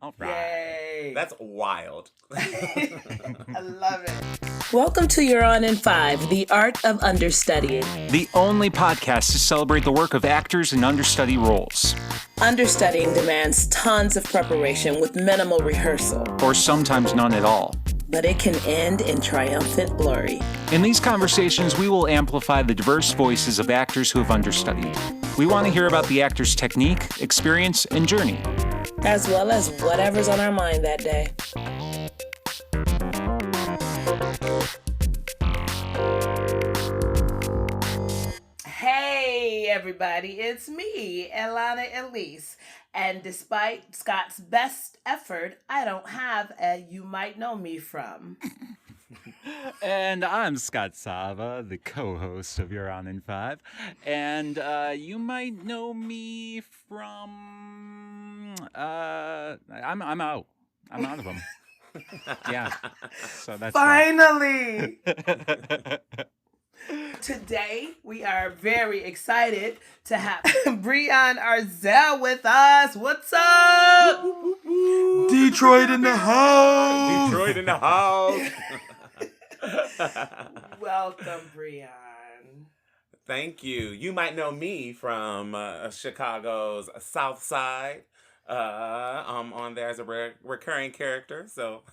All right. Yay. That's wild. I love it. Welcome to You're On in 5, The Art of Understudying. The only podcast to celebrate the work of actors in understudy roles. Understudying demands tons of preparation with minimal rehearsal. Or sometimes none at all. But it can end in triumphant glory. In these conversations, we will amplify the diverse voices of actors who have understudied. We want to hear about the actor's technique, experience, and journey. As well as whatever's on our mind that day. Hey, everybody, it's me, Elana Elise. And despite Scott's best effort, I don't have a You Might Know Me From. And I'm Scott Sava, the co-host of You're On in 5. And you might know me from... I'm out. I'm out of them. Yeah. So that's Finally! Today, we are very excited to have Breon Arzell with us. What's up? Detroit in the house. Detroit in the house. Welcome, Breon. Thank you. You might know me from Chicago's South Side. I'm on there as a recurring character. So,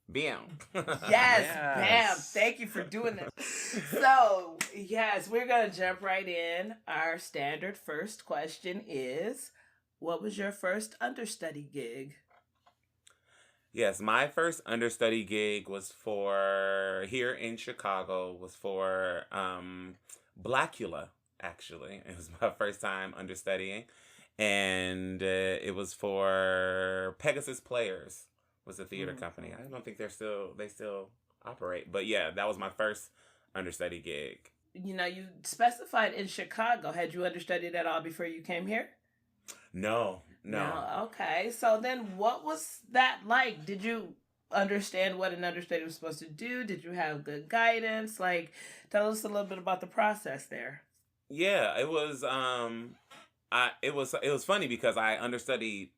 bam. Yes, bam. Thank you for doing that. So, yes, we're going to jump right in. Our standard first question is, what was your first understudy gig? Yes, my first understudy gig was for, here in Chicago, was for Blackula, actually. It was my first time understudying. And it was for Pegasus Players, was a theater company. I don't think they still operate. But yeah, that was my first understudy gig. You know, you specified in Chicago. Had you understudied at all before you came here? No. Okay. So then what was that like? Did you understand what an understudy was supposed to do? Did you have good guidance? Like, tell us a little bit about the process there. Yeah, it was it was funny because I understudied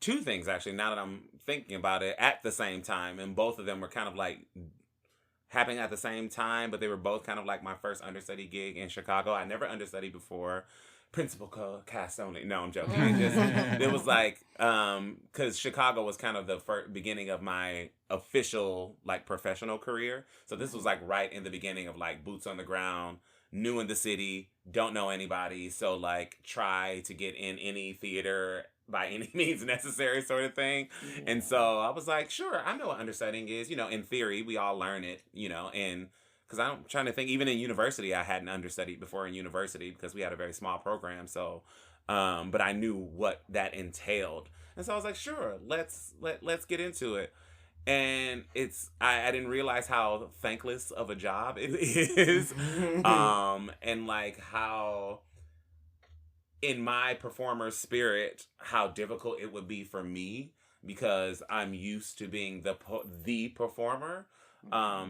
two things actually, now that I'm thinking about it, at the same time, and both of them were kind of like happening at the same time, but they were both kind of like my first understudy gig in Chicago. I never understudied before. Principal cast only. No, I'm joking. It was like, because Chicago was kind of the beginning of my official, like, professional career. So this was like right in the beginning of like boots on the ground, new in the city, don't know anybody. So like try to get in any theater by any means necessary sort of thing. And so I was like, sure, I know what understudying is. You know, in theory, we all learn it, you know, and because I'm trying to think, even in university, I hadn't understudied before in university because we had a very small program. So, but I knew what that entailed. And so I was like, sure, let's get into it. And I didn't realize how thankless of a job it is. And like how, in my performer spirit, how difficult it would be for me because I'm used to being the performer.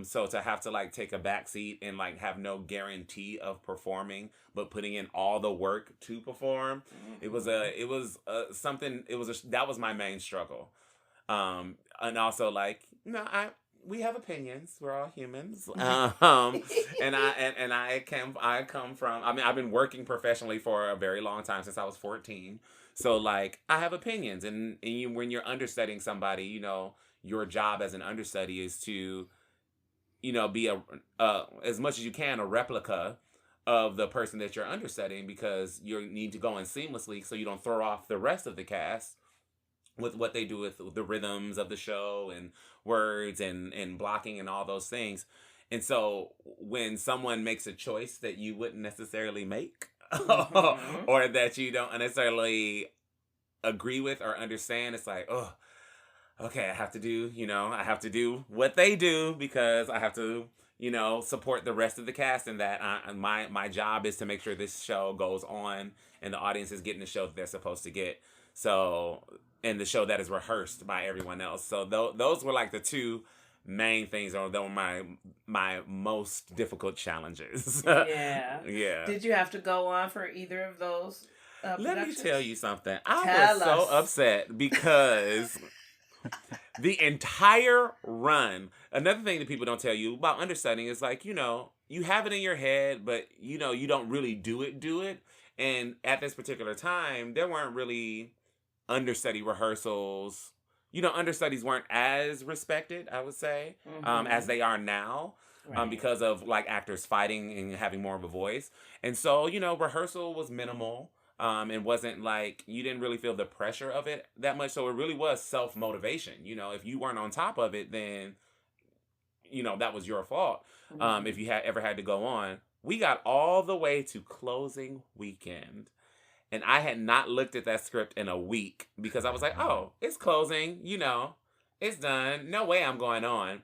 So to have to like take a back seat and like have no guarantee of performing, but putting in all the work to perform, that was my main struggle. And also like, we have opinions. We're all humans. And I come from, I've been working professionally for a very long time, since I was 14. So like I have opinions, and when you're understudying somebody, you know, your job as an understudy is to, you know, be as much as you can a replica of the person that you're understudying, because you need to go in seamlessly so you don't throw off the rest of the cast with what they do with the rhythms of the show and words and blocking and all those things. And so when someone makes a choice that you wouldn't necessarily make or that you don't necessarily agree with or understand, it's like, oh, okay, I have to do what they do because I have to, you know, support the rest of the cast, and that my job is to make sure this show goes on and the audience is getting the show that they're supposed to get. So, and the show that is rehearsed by everyone else. So those were like the two main things, or they were my most difficult challenges. Yeah. Yeah. Did you have to go on for either of those? Let me tell you something. I was so upset because The entire run. Another thing that people don't tell you about understudying is like, you have it in your head, but you don't really do it. And at this particular time, there weren't really understudy rehearsals. Understudies weren't as respected, I would say, as they are now. Right. Because of like actors fighting and having more of a voice. And so, rehearsal was minimal. And wasn't like, you didn't really feel the pressure of it that much. So it really was self-motivation. If you weren't on top of it, then, that was your fault. If you had ever had to go on. We got all the way to closing weekend. And I had not looked at that script in a week because I was like, oh, it's closing, it's done. No way I'm going on.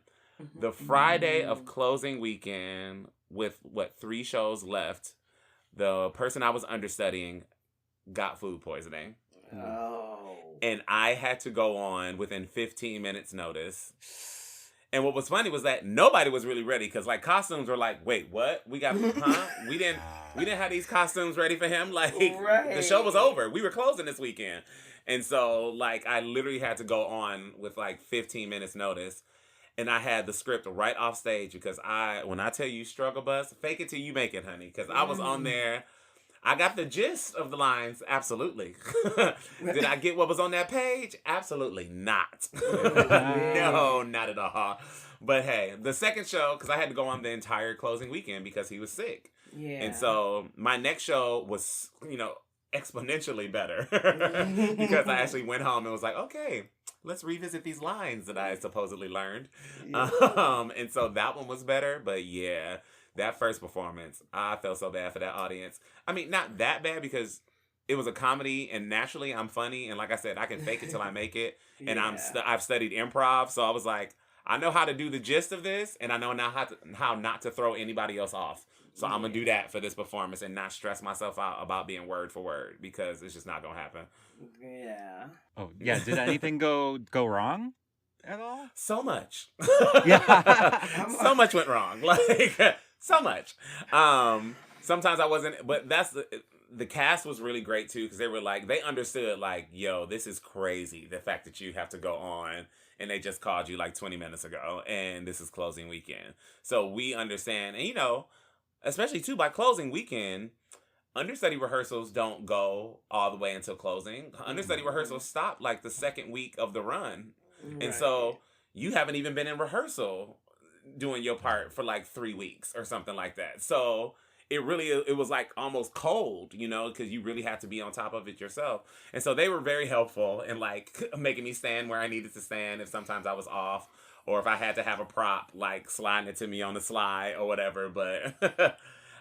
The Friday of closing weekend with 3 shows left, the person I was understudying got food poisoning. Oh. And I had to go on within 15 minutes notice. And what was funny was that nobody was really ready because like costumes were like, wait, what? We didn't have these costumes ready for him. Like the show was over. We were closing this weekend. And so like I literally had to go on with like 15 minutes notice. And I had the script right off stage because when I tell you struggle bus, fake it till you make it, honey. Because I was on there. I got the gist of the lines. Absolutely. Did I get what was on that page? Absolutely not. No, not at all. But hey, the second show, because I had to go on the entire closing weekend because he was sick. Yeah. And so my next show was, exponentially better because I actually went home and was like, okay, let's revisit these lines that I supposedly learned. Yeah. And so that one was better. But yeah, that first performance, I felt so bad for that audience. I mean, not that bad because it was a comedy and naturally I'm funny. And like I said, I can fake it till I make it. And I've studied improv. So I was like, I know how to do the gist of this. And I know now how not to throw anybody else off. So I'm going to do that for this performance and not stress myself out about being word for word because it's just not going to happen. Yeah. Oh, yeah. Did anything go wrong at all? So much. Yeah. So much went wrong. Like, so much. Sometimes I wasn't, but the cast was really great too because they were like, they understood like, yo, this is crazy. The fact that you have to go on and they just called you like 20 minutes ago and this is closing weekend. So we understand. And, especially too, by closing weekend, understudy rehearsals don't go all the way until closing. Understudy rehearsals stop like the second week of the run. Right. And so you haven't even been in rehearsal doing your part for like 3 weeks or something like that. So it was like almost cold, because you really had to be on top of it yourself. And so they were very helpful in like making me stand where I needed to stand if sometimes I was off. Or if I had to have a prop, like sliding it to me on the slide or whatever. But,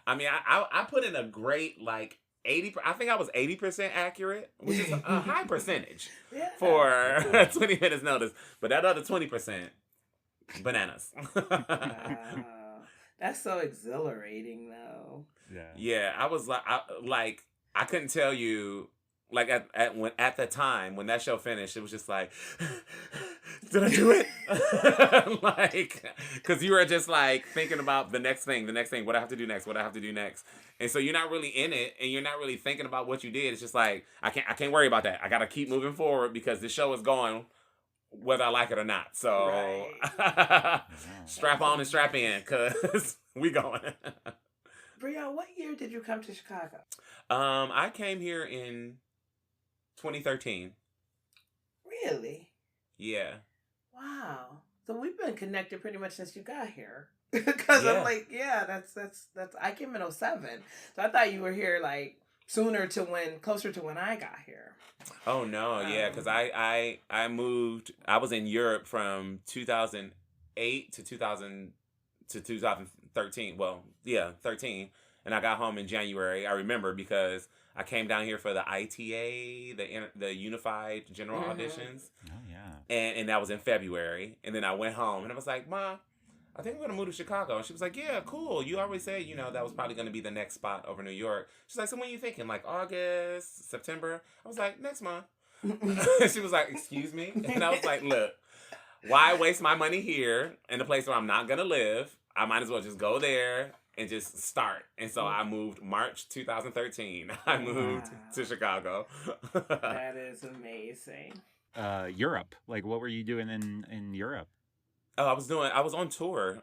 I mean, I put in a great, like, 80... I think I was 80% accurate, which is a high percentage for 20 minutes notice. But that other 20%, bananas. Wow. That's so exhilarating, though. Yeah, I was like, I couldn't tell you... Like at the time when that show finished, it was just like, did I do it? Like, because you were just like thinking about the next thing, what I have to do next, and so you're not really in it, and you're not really thinking about what you did. It's just like I can't worry about that. I gotta keep moving forward because this show is going, whether I like it or not. So strap on and strap in, cause we going. Breon, what year did you come to Chicago? I came here in 2013. Really? Yeah. Wow. So we've been connected pretty much since you got here. Because I'm like, that's I came in 2007. So I thought you were here like closer to when I got here. Oh no, yeah, because I moved. I was in Europe from 2008 to 2013. Well, 13, and I got home in January. I remember because I came down here for the ITA, the Unified General Auditions. Oh, yeah. And that was in February. And then I went home and I was like, Ma, I think I'm going to move to Chicago. And she was like, yeah, cool. You always said, that was probably going to be the next spot over New York. She's like, so when are you thinking? Like August, September? I was like, next month. She was like, excuse me? And I was like, look, why waste my money here in a place where I'm not going to live? I might as well just go there and just start. And so I moved March 2013. I moved to Chicago. That is amazing. Europe? Like, what were you doing in Europe? Oh, I was on tour,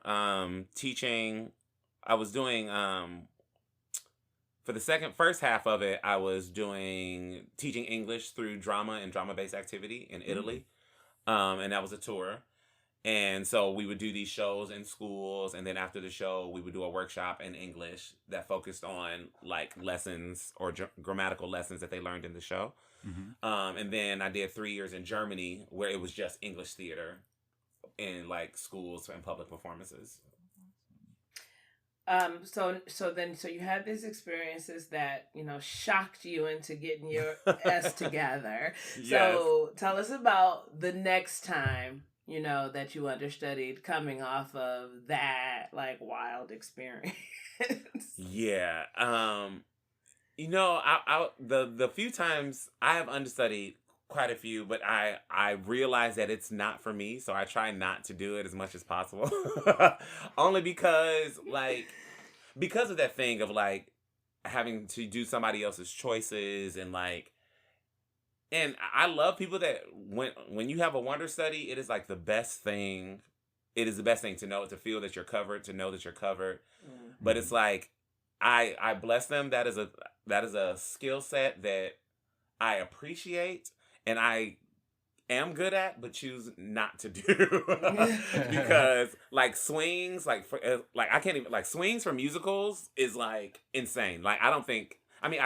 teaching. I was doing, for the first half of it, I was doing teaching English through drama and drama-based activity in Italy. And that was a tour. And so we would do these shows in schools, and then after the show, we would do a workshop in English that focused on like lessons or grammatical lessons that they learned in the show. And then I did 3 years in Germany where it was just English theater in like schools and public performances. So you had these experiences that, shocked you into getting your S together. Yes. So tell us about the next time, that you understudied, coming off of that like wild experience. Yeah. The few times I have understudied, quite a few, but I realize that it's not for me, so I try not to do it as much as possible. Only because of that thing of like having to do somebody else's choices and I love people that when you have a wonder study, it is like the best thing. It is the best thing to know, to feel that you're covered, to know that you're covered. Mm-hmm. But it's like I bless them. That is a skill set that I appreciate and I am good at, but choose not to do because like swings, I can't even swings for musicals is like insane. Like I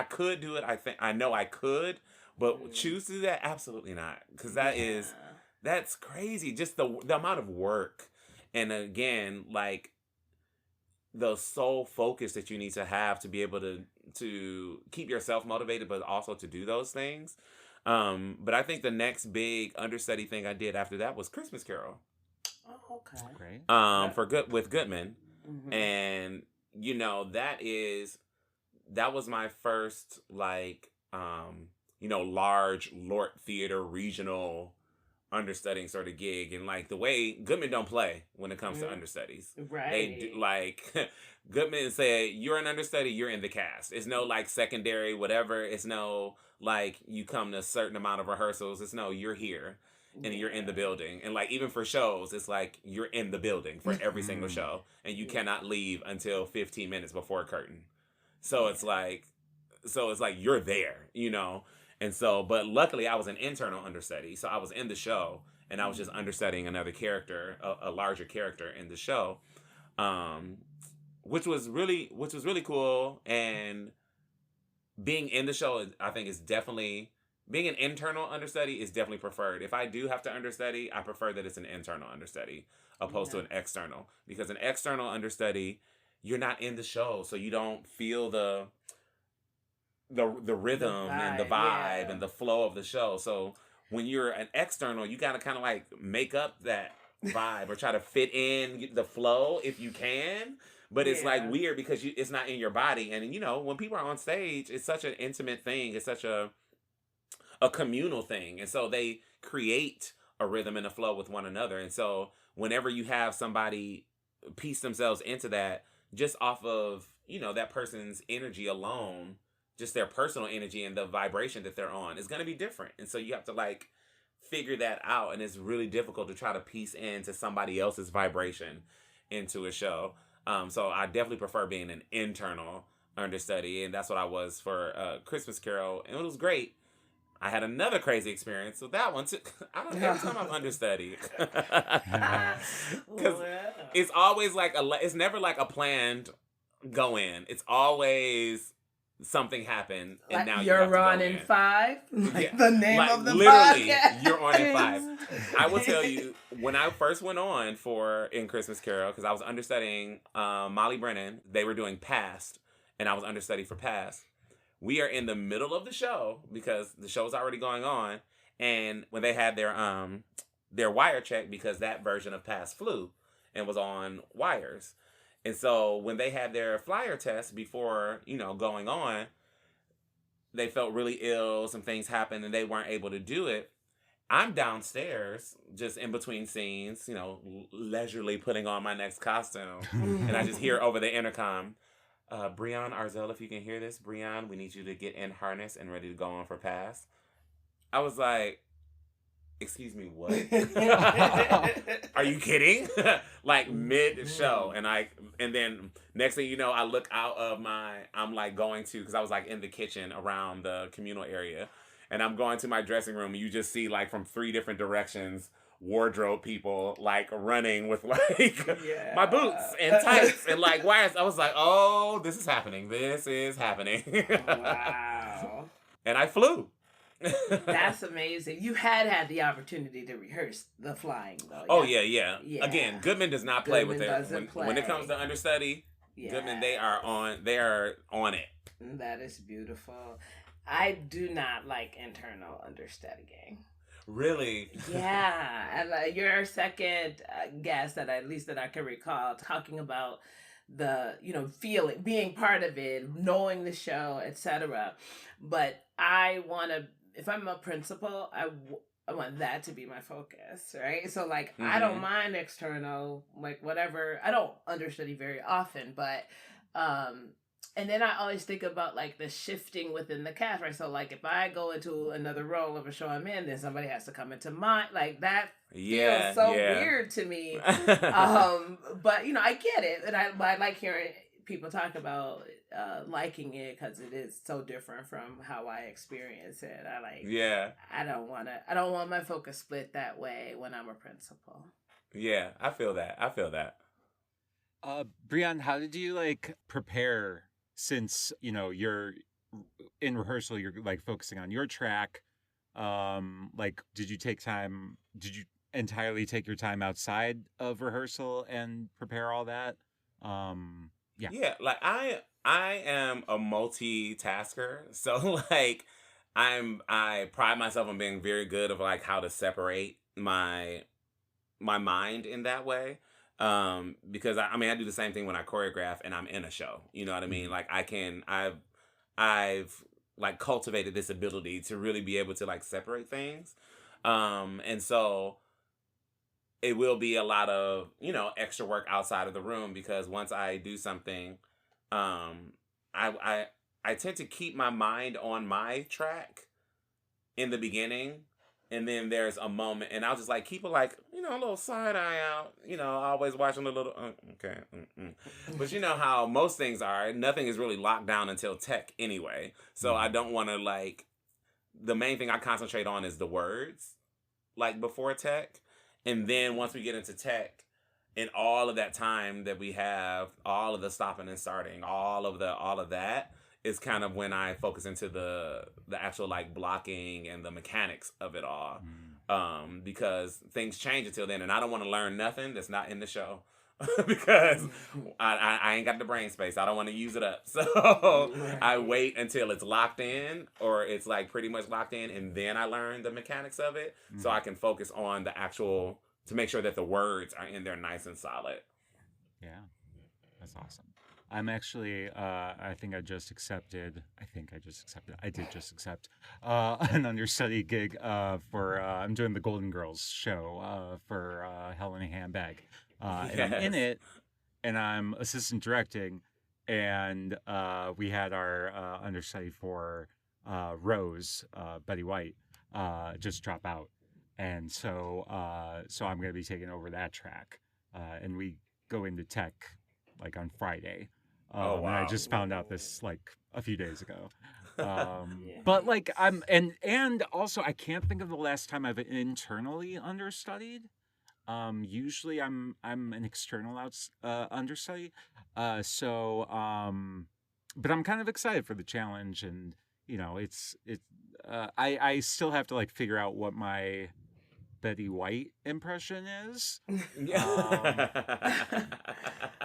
could do it. I know I could, but choose to do that? Absolutely not. Because that's crazy. Just the amount of work. And again, like the sole focus that you need to have to be able to keep yourself motivated, but also to do those things. But I think the next big understudy thing I did after that was Christmas Carol. Oh, okay. Great. With Goodman. Mm-hmm. And, that was my first, large LORT theater regional understudying sort of gig. And the way Goodman don't play when it comes to understudies. Right. They do, Goodman said, you're an understudy, you're in the cast. It's no secondary, whatever. It's no you come to a certain amount of rehearsals. It's no, you're here and you're in the building. And even for shows, it's you're in the building for every single show. And you cannot leave until 15 minutes before curtain. So it's you're there, And so, but luckily I was an internal understudy. So I was in the show and I was just understudying another character, a larger character in the show. Which was really cool. And being in the show, I think is definitely, being an internal understudy is definitely preferred. If I do have to understudy, I prefer that it's an internal understudy opposed to an external. Because an external understudy, you're not in the show, so you don't feel the rhythm and the vibe and the flow of the show. So when you're an external, you gotta kind of make up that vibe or try to fit in the flow if you can. But it's weird because it's not in your body. And when people are on stage, it's such an intimate thing. It's such a communal thing. And so they create a rhythm and a flow with one another. And so whenever you have somebody piece themselves into that, just off of, that person's energy alone, just their personal energy and the vibration that they're on is going to be different. And so you have to figure that out. And it's really difficult to try to piece into somebody else's vibration into a show. So I definitely prefer being an internal understudy. And that's what I was for Christmas Carol. And it was great. I had another crazy experience with that one too. Every time I've understudied. Because it's always it's never a planned go in. It's always something happened and now you're on in 5. The name of the literally, podcast. You're on in 5. I will tell you, when I first went on in Christmas Carol, because I was understudying Molly Brennan, they were doing Past, and I was understudy for Past. We are in the middle of the show because the show's already going on, and when they had their wire check, because that version of Past flew and was on wires. And so when they had their flyer test before, going on, they felt really ill. Some things happened and they weren't able to do it. I'm downstairs, just in between scenes, leisurely putting on my next costume. And I just hear over the intercom, Breon Arzell, if you can hear this, Breon, we need you to get in harness and ready to go on for Pass. I was like, excuse me, what? Are you kidding? Like mid show, and then next thing you know, I look out of I'm like going to, because I was like in the kitchen around the communal area, and I'm going to my dressing room, and you just see like from 3 different directions wardrobe people like running with like my boots and tights and like wires. I was like, oh, this is happening. Wow. And I flew. That's amazing. You had the opportunity to rehearse the flying, though. Oh, yeah. Again, Goodman does not play with it. When it comes to understudy, Goodman, they are on it. That is beautiful. I do not like internal understudying. Really? Yeah. And your second guest that I can recall talking about the, feeling, being part of it, knowing the show, etc. But I want to, if I'm a principal, I want that to be my focus, right? So like, I don't mind external, like whatever. I don't understudy very often, but and then I always think about like the shifting within the cast, right? So like if I go into another role of a show I'm in, then somebody has to come into mine. Like that feels so weird to me. But I get it, and I like hearing people talk about liking it because it is so different from how I experience it. I don't want my focus split that way when I'm a principal. Yeah, I feel that. Breon, how did you like prepare, since you're in rehearsal, you're like focusing on your track? Like did you entirely take your time outside of rehearsal and prepare all that? Yeah, like I am a multitasker, so like I pride myself on being very good of like how to separate my mind in that way. Because I do the same thing when I choreograph and I'm in a show. You know what I mean? Like I've like cultivated this ability to really be able to like separate things. And so it will be a lot of, extra work outside of the room, because once I do something, I tend to keep my mind on my track in the beginning. And then there's a moment, and I'll just like keep it like, a little side eye out, always watching a little, okay. But you know how most things are, nothing is really locked down until tech anyway. So I don't want to like, the main thing I concentrate on is the words, like before tech. And then once we get into tech, and all of that time that we have, all of the stopping and starting, all of that is kind of when I focus into the actual like blocking and the mechanics of it all. Because things change until then, and I don't want to learn nothing that's not in the show. Because I ain't got the brain space. I don't want to use it up. So I wait until it's locked in, or it's like pretty much locked in, and then I learn the mechanics of it, so I can focus on the actual, to make sure that the words are in there nice and solid. Yeah, that's awesome. I'm actually, I did just accept an understudy gig for, I'm doing the Golden Girls show for Helena Handbag. And I'm in it, and I'm assistant directing, and we had our understudy for Rose, Betty White, just drop out. And so I'm going to be taking over that track, and we go into tech like on Friday. Oh, wow. And I just found out this like a few days ago. But like and also I can't think of the last time I've internally understudied. Usually I'm an external understudy. But I'm kind of excited for the challenge, and I still have to like figure out what my Betty White impression is.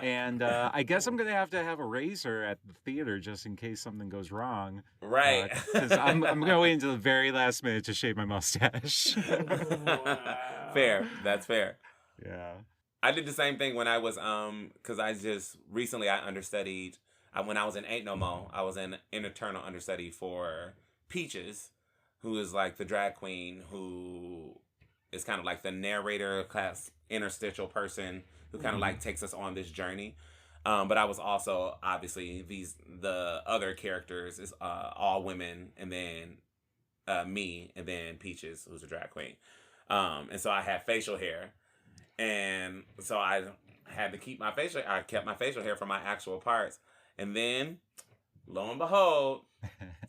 And I guess I'm gonna have to have a razor at the theater just in case something goes wrong. Right. Because I'm gonna wait until the very last minute to shave my mustache. Fair. That's fair. Yeah. I did the same thing when I was because I just recently I understudied. When I was in Ain't No Mo, I was in internal understudy for Peaches, who is like the drag queen who is kind of like the narrator class interstitial person who kind of like takes us on this journey. But I was also obviously the other characters is all women, and then me, and then Peaches, who's a drag queen. And so I had facial hair. And so I had to keep my facial. I kept my facial hair for my actual parts. And then, lo and behold,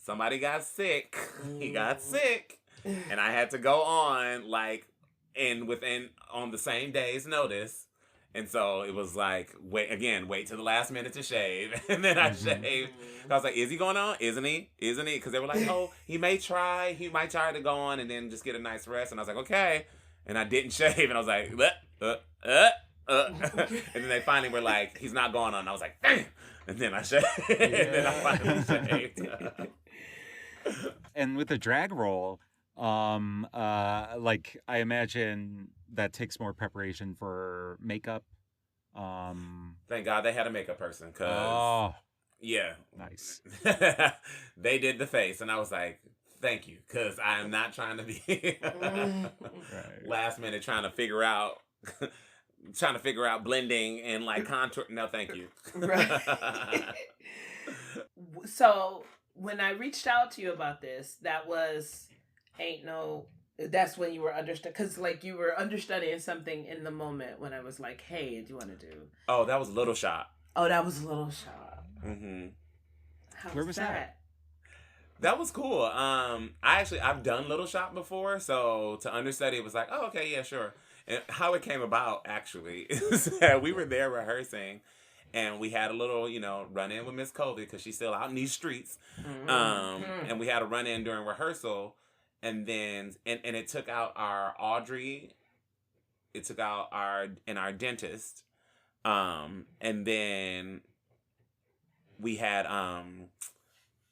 somebody got sick. He got sick. And I had to go on on the same day's notice. And so it was like, wait till the last minute to shave. And then I shaved. I was like, is he going on? Isn't he? Because they were like, oh, he might try to go on and then just get a nice rest. And I was like, okay. And I didn't shave. And I was like, and then they finally were like, he's not going on. And I was like, damn. And then I shaved. And then I finally shaved. And with the drag roll, like I imagine that takes more preparation for makeup. Thank God they had a makeup person, yeah, nice. They did the face, and I was like, thank you, because I am not trying to be last minute trying to figure out blending and like contour. No, thank you. Right. So when I reached out to you about this, that's when you were because like you were understudying something in the moment when I was like, hey, do you want to do? Oh, that was Little Shop. Oh, that was Little Shop. Mm-hmm. Where was that? That was cool. I've done Little Shop before, so to understudy it was like, oh, okay, yeah, sure. And how it came about actually is that we were there rehearsing, and we had a little, run in with Miss Colby because she's still out in these streets. Mm-hmm. And we had a run in during rehearsal, and then and it took out our Audrey, it took out our dentist, and then we had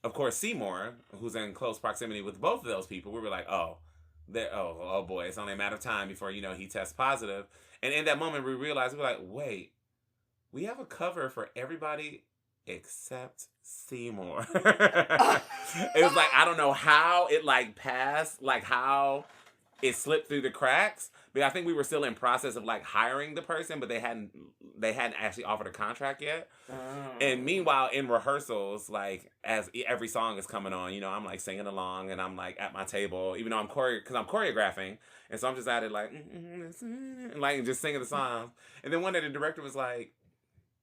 of course Seymour, who's in close proximity with both of those people. We were like, oh boy, it's only a matter of time before he tests positive. And in that moment we realized, we were like, wait, we have a cover for everybody except Seymour. It was like, I don't know how it like passed, like how it slipped through the cracks. But I think we were still in process of like hiring the person, but they hadn't actually offered a contract yet. And meanwhile, in rehearsals, like as every song is coming on, I'm like singing along and I'm like at my table, even though I'm choreographing, and so I'm just at it like, like just singing the songs. And then one day the director was like,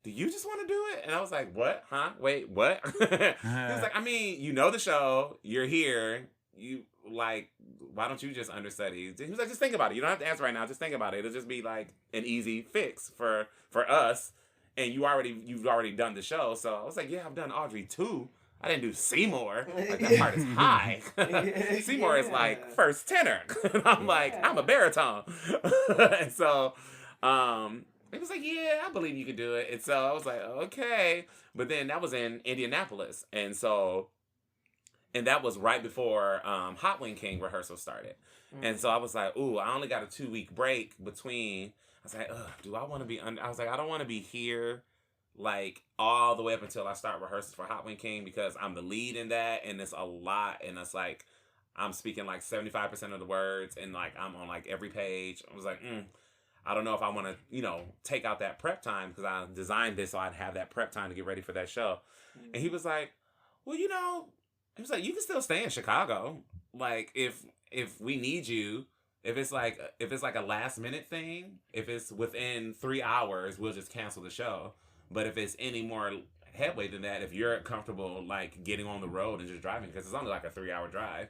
do you just want to do it? And I was like, what? Huh? Wait, what? He was like, I mean, you know the show. You're here. You, like, why don't you just understudy? He was like, just think about it. You don't have to answer right now. Just think about it. It'll just be, like, an easy fix for us. And you've already done the show. So I was like, yeah, I've done Audrey too. I didn't do Seymour. Like, that part is high. Seymour is, like, first tenor. And I'm like, I'm a baritone. And so, he was like, yeah, I believe you could do it. And so I was like, okay. But then that was in Indianapolis. And that was right before Hot Wing King rehearsal started. And so I was like, ooh, I only got a 2-week break between. I was like, do I want to be I was like, I don't want to be here like all the way up until I start rehearsals for Hot Wing King, because I'm the lead in that, and it's a lot, and it's like I'm speaking like 75% of the words, and like I'm on like every page. I was like, I don't know if I want to, take out that prep time, because I designed this so I'd have that prep time to get ready for that show. And he was like, well, he was like, you can still stay in Chicago. Like, if we need you, if it's like a last minute thing, if it's within 3 hours, we'll just cancel the show. But if it's any more headway than that, if you're comfortable like getting on the road and just driving, because it's only like a 3-hour drive.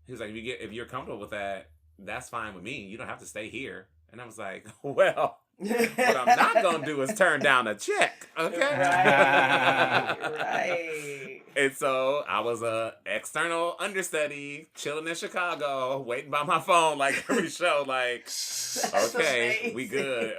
He was like, if you're comfortable with that, that's fine with me. You don't have to stay here. And I was like, well, what I'm not going to do is turn down a check, okay? Right. And so I was a external understudy, chilling in Chicago, waiting by my phone like every show, like, okay, we good.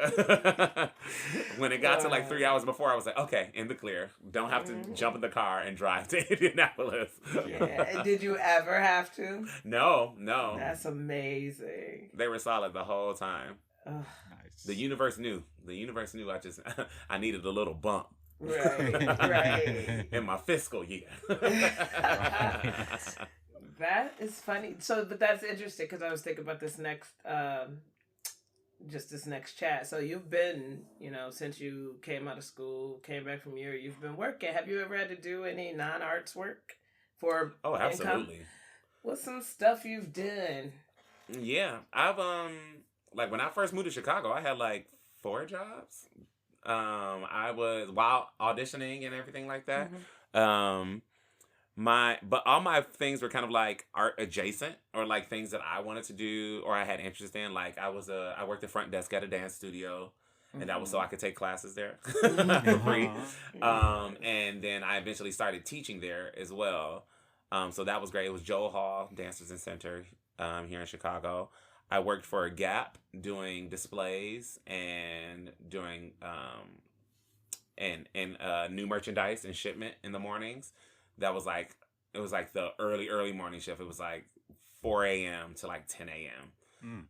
When it got to like 3 hours before, I was like, okay, in the clear. Don't have to jump in the car and drive to Indianapolis. Yeah. Did you ever have to? No. That's amazing. They were solid the whole time. Nice. The universe knew. I needed a little bump. Right. In my fiscal year. That is funny. So, but that's interesting, because I was thinking about this next, this next chat. So you've been, since you came out of school, came back from Europe, you've been working. Have you ever had to do any non-arts work for Oh, absolutely. income? What's some stuff you've done? Yeah, I've like when I first moved to Chicago, I had like 4 jobs. I was while auditioning and everything like that. Um, but all my things were kind of like art adjacent or like things that I wanted to do or I had interest in. Like I worked the front desk at a dance studio. And that was so I could take classes there for free. And then I eventually started teaching there as well. So that was great. It was Joel Hall, Dancers and Center here in Chicago. I worked for Gap doing displays and doing and new merchandise and shipment in the mornings. That was like it was like the early morning shift. It was like 4 a.m. to like 10 a.m.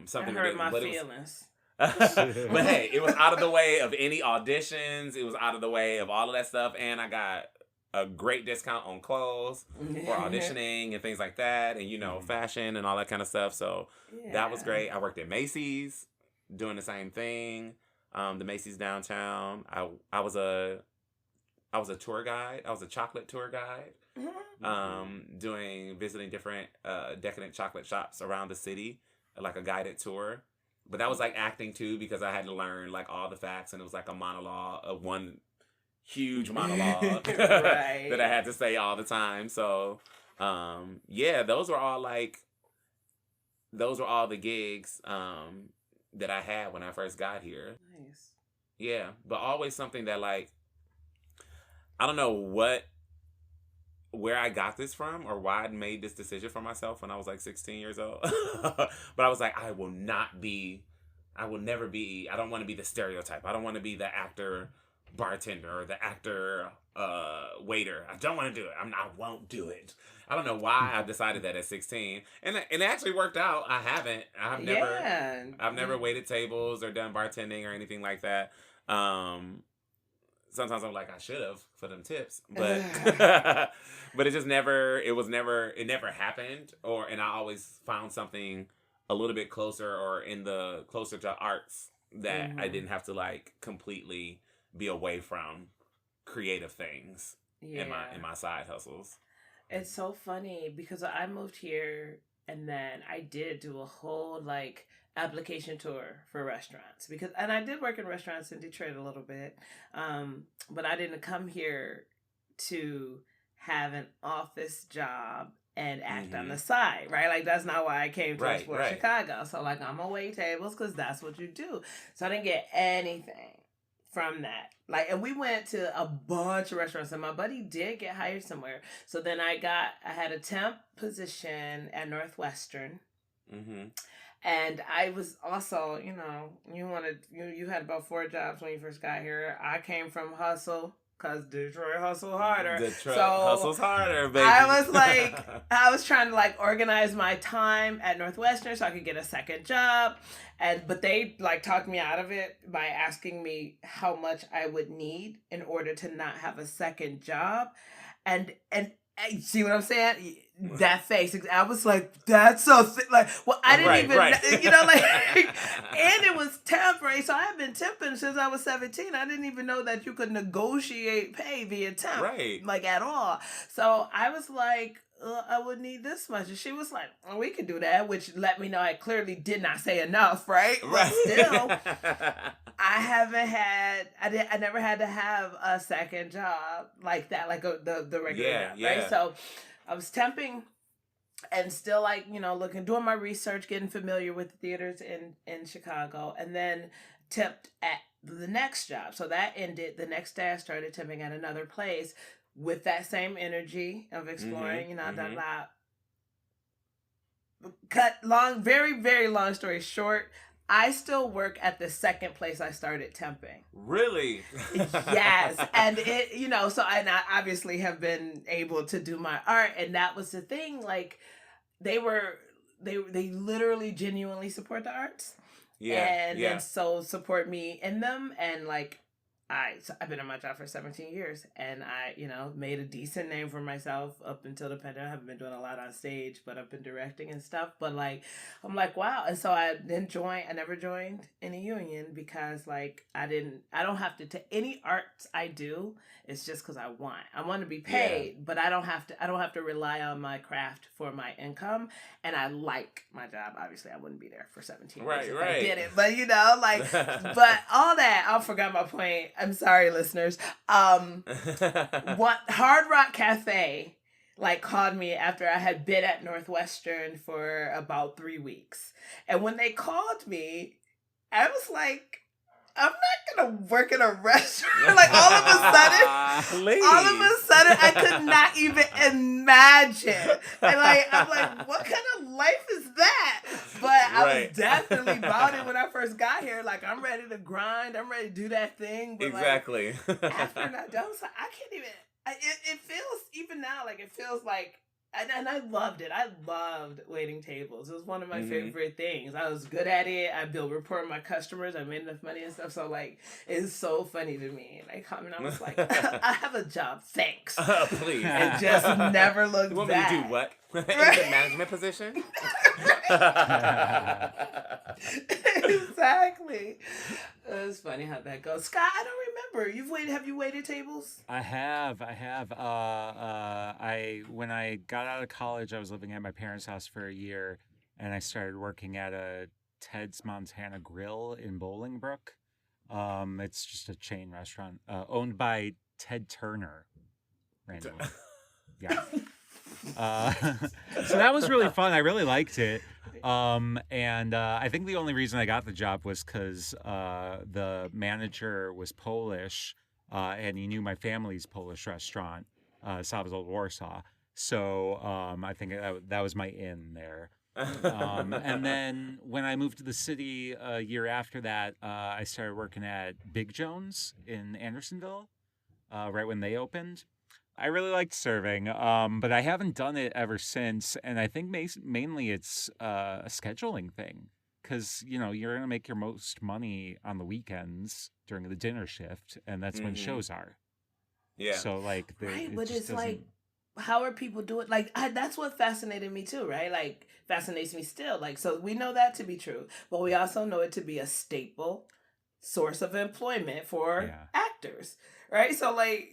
Something I hurt my feelings. But hey, it was out of the way of any auditions. It was out of the way of all of that stuff, and I got a great discount on clothes for auditioning and things like that, and fashion and all that kind of stuff. So that was great. I worked at Macy's doing the same thing. The Macy's downtown. I was a tour guide. I was a chocolate tour guide. Visiting different decadent chocolate shops around the city, like a guided tour. But that was like acting too, because I had to learn like all the facts, and it was like a monologue, one huge monologue that I had to say all the time. So, those were all the gigs that I had when I first got here. Nice. Yeah, but always something that like I don't know where I got this from or why I made this decision for myself when I was like 16 years old. But I was like, I don't want to be the stereotype. I don't want to be the actor bartender or the actor waiter. I don't want to do it. I won't do it. I don't know why I decided that at 16. And it actually worked out. I've never waited tables or done bartending or anything like that. Sometimes I'm like, I should have for them tips, but but it never happened. And I always found something a little bit closer or closer to arts that I didn't have to like completely be away from creative things in my side hustles. It's so funny because I moved here and then I did do a whole like application tour for restaurants and I did work in restaurants in Detroit a little bit, but I didn't come here to have an office job and act on the side, right? Like that's not why I came to Explore Chicago. So like I'm gonna wait tables because that's what you do. So I didn't get anything from that. Like, and we went to a bunch of restaurants and my buddy did get hired somewhere. So then I had a temp position at Northwestern. And I was also, you had about 4 jobs when you first got here. I came from hustle because Detroit hustle harder. Detroit hustles harder, baby. I was trying to like organize my time at Northwestern so I could get a second job. But they like talked me out of it by asking me how much I would need in order to not have a second job. And see what I'm saying? That face. I was like, that's so I didn't and it was temporary. So I've been temping since I was 17. I didn't even know that you could negotiate pay via temp, like at all. So I was like, I would need this much. And she was like, oh, we could do that, which let me know I clearly did not say enough, right? But still, I never had to have a second job like that, like the regular job, right? So I was temping and still like, doing my research, getting familiar with the theaters in Chicago, and then temped at the next job. So that ended. The next day I started temping at another place with that same energy of exploring, very, very long story short, I still work at the second place I started temping. Really? Yes. And it, and I obviously have been able to do my art. And that was the thing. Like they literally genuinely support the arts. Yeah. And so support me in them. And like, I've been in my job for 17 years, and I, made a decent name for myself up until the pandemic. I haven't been doing a lot on stage, but I've been directing and stuff. But like, I'm like, wow. And so I never joined any union because like, I don't have to take any arts I do. It's just because I want to be paid, but I don't have to rely on my craft for my income. And I like my job. Obviously I wouldn't be there for 17 years if I did it, but but all that, I forgot my point. I'm sorry, listeners. What Hard Rock Cafe like called me after I had been at Northwestern for about 3 weeks. And when they called me, I was like, I'm not gonna work in a restaurant. Like all of a sudden, I could not even imagine. And like, I'm like, what kind of life is that? But I was definitely about it when I first got here. Like, I'm ready to grind. I'm ready to do that thing. But exactly. Like, after I done, I was like, I can't even. It feels even now like it feels like. And I loved it. I loved waiting tables. It was one of my favorite things. I was good at it. I built rapport with my customers. I made enough money and stuff. So, like, it's so funny to me. Like, I was like, I have a job. Thanks. Please. And just never looked back. You want me to do what? In the management position? Exactly. It's funny how that goes. Scott, I don't remember. Have you waited tables? I have. When I got out of college, I was living at my parents' house for a year, and I started working at a Ted's Montana Grill in Bolingbrook. It's just a chain restaurant owned by Ted Turner. Randomly. Yeah. So that was really fun. I really liked it. And I think the only reason I got the job was because the manager was Polish, and he knew my family's Polish restaurant, Salvador Old Warsaw. So I think that was my in there. And then when I moved to the city a year after that, I started working at Big Jones in Andersonville, right when they opened. I really liked serving, but I haven't done it ever since. And I think mainly it's a scheduling thing because, you're going to make your most money on the weekends during the dinner shift. And that's when shows are. Yeah. So like, but it's like, how are people doing? Like, that's what fascinated me too, right? Like, fascinates me still. Like, so we know that to be true, but we also know it to be a staple source of employment for actors, right? So like,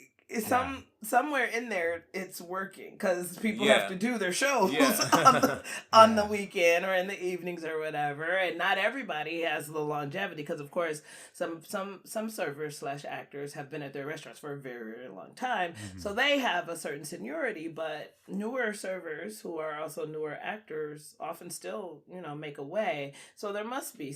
somewhere in there it's working because people have to do their shows on the weekend or in the evenings or whatever, and not everybody has the longevity because of course some servers / actors have been at their restaurants for a very, very long time, so they have a certain seniority, but newer servers who are also newer actors often still make a way. So there must be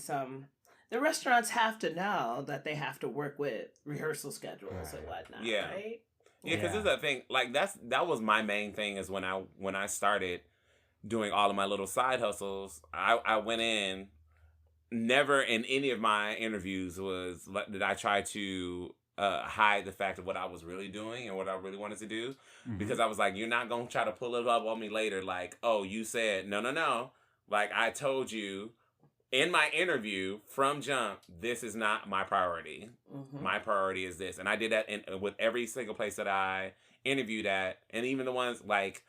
the restaurants have to know that they have to work with rehearsal schedules and whatnot, right? Yeah, because this is the thing. Like that was my main thing is when I started doing all of my little side hustles. I went in. Never in any of my interviews did I try to hide the fact of what I was really doing and what I really wanted to do, because I was like, you're not gonna try to pull it up on me later. Like, oh, you said no. Like I told you. In my interview from jump, this is not my priority. My priority is this. And I did that with every single place that I interviewed at. And even the ones like,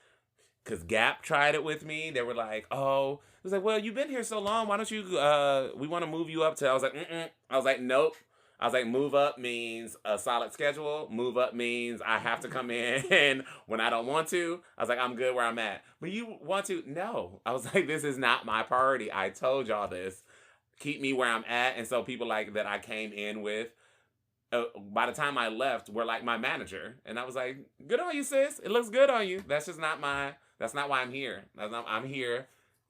because Gap tried it with me. They were like, oh, it was like, well, you've been here so long. Why don't you, we want to move you up to, I was like, I was like, nope. I was like, move up means a solid schedule. Move up means I have to come in when I don't want to. I was like, I'm good where I'm at. But you want to? No. I was like, this is not my priority. I told y'all this. Keep me where I'm at. And so people like that I came in with, by the time I left, were like my manager. And I was like, good on you, sis. It looks good on you. That's not why I'm here. I'm here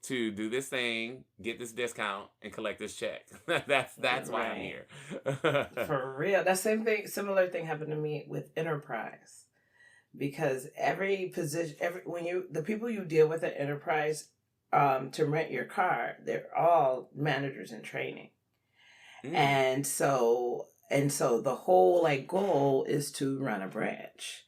to do this thing, get this discount, and collect this check. That's why I'm here. For real. That similar thing happened to me with Enterprise. Because every position, the people you deal with at Enterprise to rent your car, they're all managers in training. And so the whole goal is to run a branch.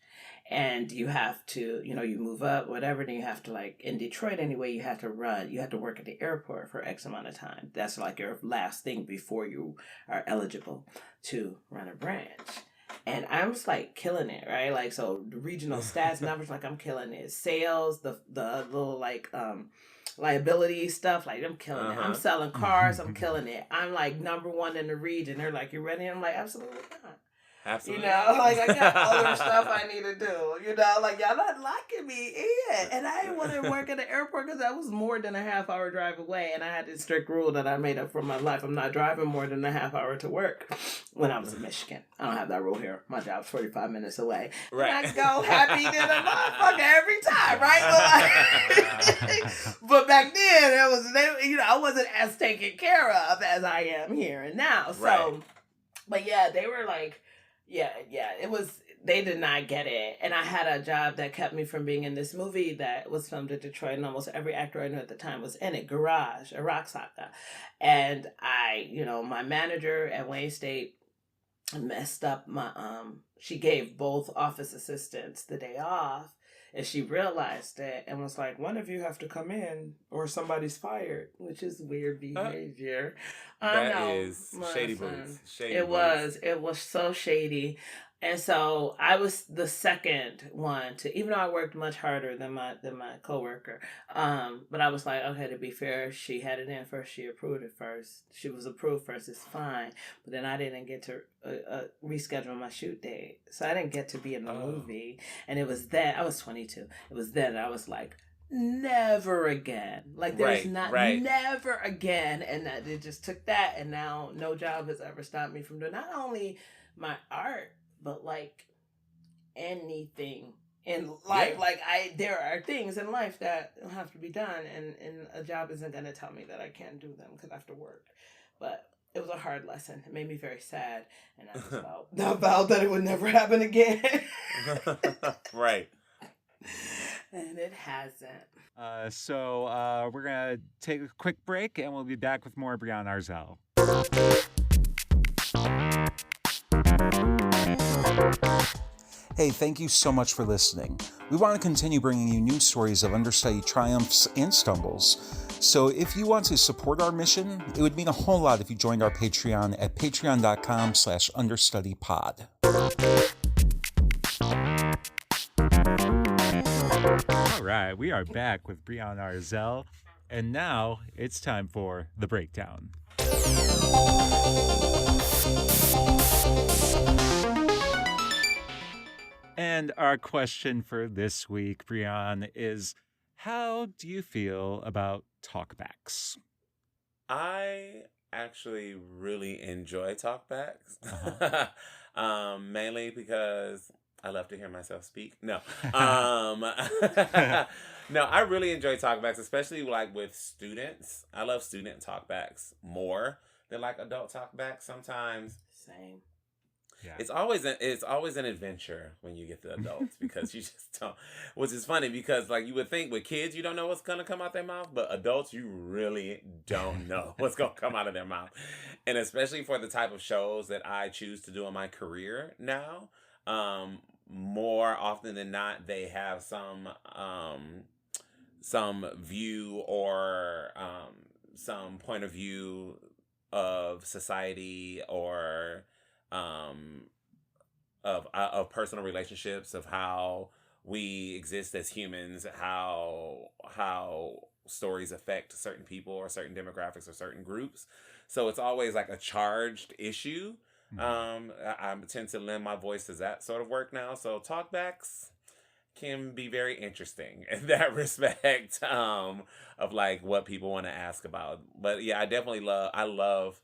and you have to, you move up, whatever, then you have to, like, in Detroit anyway, you have to work at the airport for X amount of time. That's like your last thing before you are eligible to run a branch. And I was like killing it, right? Like, so the regional stats numbers, like, I'm killing it. Sales, the little, like, liability stuff, like, I'm killing it. I'm selling cars, I'm killing it. I'm like number one in the region. They're like, you ready? I'm like, absolutely not. Absolutely. Like, I got other stuff I need to do. Like, y'all not locking me in. And I didn't want to work at the airport because that was more than a half-hour drive away. And I had this strict rule that I made up for my life. I'm not driving more than a half hour to work when I was in Michigan. I don't have that rule here. My job's 45 minutes away. Right. And I go happy than a motherfucker every time, right? But back then, I wasn't as taken care of as I am here and now. So, right. But yeah, they were like, it was, they did not get it. And I had a job that kept me from being in this movie that was filmed in Detroit, and almost every actor I knew at the time was in it, Garage, a rock saga. And my manager at Wayne State messed up she gave both office assistants the day off, and she realized it and was like, one of you have to come in or somebody's fired, which is weird behavior. That is shady boots. It was so shady. And so I was the second one to, even though I worked much harder than my coworker, but I was like, okay, to be fair, she had it in first, she approved it first. She was approved first, it's fine. But then I didn't get to reschedule my shoot date. So I didn't get to be in the movie. And it was then, I was 22. It was then I was like, never again. Like, there's never again. And that it just took that. And now no job has ever stopped me from doing not only my art, but like anything in life. Yeah. There are things in life that have to be done, and a job isn't going to tell me that I can't do them because I have to work. But it was a hard lesson. It made me very sad, and I just vowed that it would never happen again. Right. And it hasn't. So we're going to take a quick break, and we'll be back with more Breon Arzell. Hey, thank you so much for listening. We want to continue bringing you news stories of understudy triumphs and stumbles. So if you want to support our mission, it would mean a whole lot if you joined our Patreon at patreon.com/understudypod. All right, we are back with Breon Arzell, and now it's time for the breakdown. And our question for this week, Breon, is how do you feel about talkbacks? I actually really enjoy talkbacks. Mainly because I love to hear myself speak. No. No, I really enjoy talkbacks, especially like with students. I love student talkbacks more than like adult talkbacks sometimes. Same. Yeah. It's always an adventure when you get to adults because you just don't, which is funny because like you would think with kids you don't know what's gonna come out their mouth, but adults you really don't know what's gonna come out of their mouth. And especially for the type of shows that I choose to do in my career now, more often than not they have some view or some point of view of society or of personal relationships, of how we exist as humans, how stories affect certain people or certain demographics or certain groups. So it's always like a charged issue. I tend to lend my voice to that sort of work now. So talkbacks can be very interesting in that respect, of like what people want to ask about. But yeah, I love